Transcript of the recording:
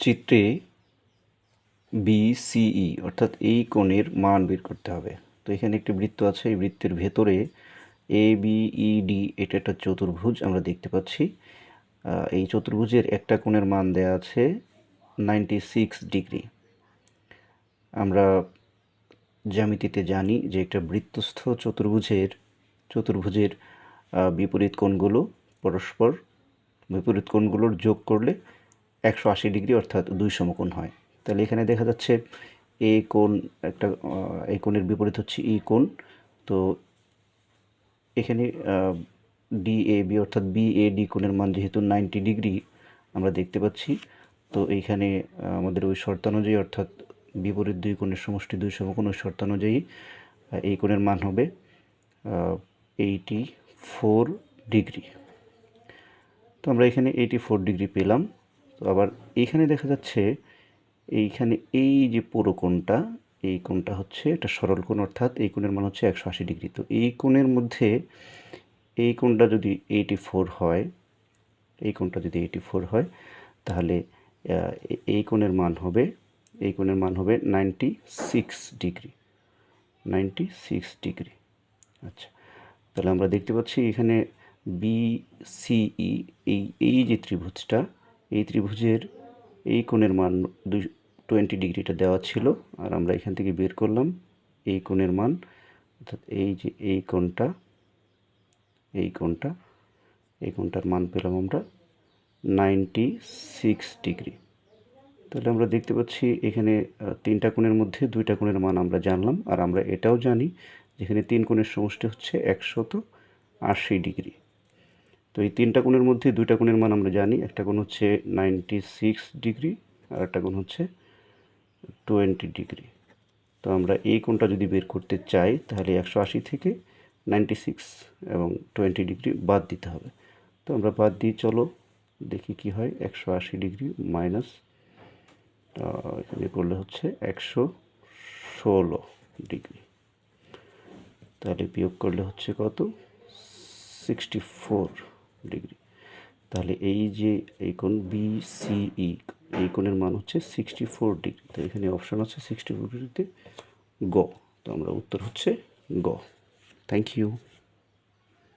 চিত্রে বিসিই অর্থাৎ এই কোণের মান বের করতে হবে। তো এখানে একটি বৃত্ত আছে, এই বৃত্তের ভেতরে ABED এটা একটা চতুর্ভুজ আমরা দেখতে পাচ্ছি। এই চতুর্ভুজের একটা কোণের মান দেয়া আছে 96 ডিগ্রি। আমরা জ্যামিতিতে জানি যে একটা বৃত্তস্থ চতুর্ভুজের বিপরীত কোণগুলো পরস্পর বিপরীত কোণগুলোর যোগ করলে 180 ডিগ্রি অর্থাৎ 2 সমকোণ হয়। তাহলে এখানে দেখা যাচ্ছে এই কোণের বিপরীত হচ্ছে ই কোণ। তো এখানে DAB অর্থাৎ BAD কোণের মান যেহেতু 90 ডিগ্রি আমরা দেখতে পাচ্ছি, তো এইখানে আমাদের ওই শর্তানুযায়ী অর্থাৎ বিপরীত দুই কোণের সমষ্টি 2 সমকোণ ওই শর্তানুযায়ী এই কোণের মান হবে 84 ডিগ্রি। তো আমরা এখানে 84 ডিগ্রি পেলাম। তো আবার এইখানে দেখা যাচ্ছে এইখানে এই যে পুরো কোণটা, এই কোণটা হচ্ছে একটা সরল কোণ অর্থাৎ এই কোণের মান হচ্ছে 180 ডিগ্রি। তো এই কোণের মধ্যে এই কোণটা যদি 84 হয়, এই কোণটা যদি 84 হয় তাহলে এই কোণের মান হবে 96 ডিগ্রি। 96 ডিগ্রি। আচ্ছা, তাহলে আমরা দেখতে পাচ্ছি এখানে BCE এই যে ত্রিভুজটা, এই ত্রিভুজের এই কোণের মান 20 ডিগ্রিটা দেওয়া ছিল, আর আমরা এখান থেকে বের করলাম এই কোণের মান, অর্থাৎ এই যে এই কোণটার মান পেলাম আমরা 96 ডিগ্রি। তাহলে আমরা দেখতে পাচ্ছি এখানে তিনটা কোণের মধ্যে দুইটা কোণের মান আমরা জানলাম, আর আমরা এটাও জানি যেখানে তিন কোণের সমষ্টি হচ্ছে 180 ডিগ্রি। তো এই তিনটা কোণের মধ্যে দুইটা কোণের মান আমরা জানি, একটা কোণ হচ্ছে 96 ডিগ্রি আর একটা কোণ হচ্ছে 20 ডিগ্রি। তো আমরা এই কোণটা যদি বের করতে চাই তাহলে 180 থেকে 96 এবং 20 ডিগ্রি বাদ দিতে হবে। তো আমরা বাদ দিই, চলো দেখি কি হয়। 180 ডিগ্রি মাইনাস এখানে করলে হচ্ছে 116 ডিগ্রি, তাহলে বিয়োগ করলে হচ্ছে কত, 64 ডিগ্রি। তাহলে এই যে এই কোণ BCE এই কোণের মান হচ্ছে 64 ডিগ্রি। তো এখানে অপশান আছে 64 ডিগ্রিতে গ। তো আমরা উত্তর হচ্ছে গ। Thank you.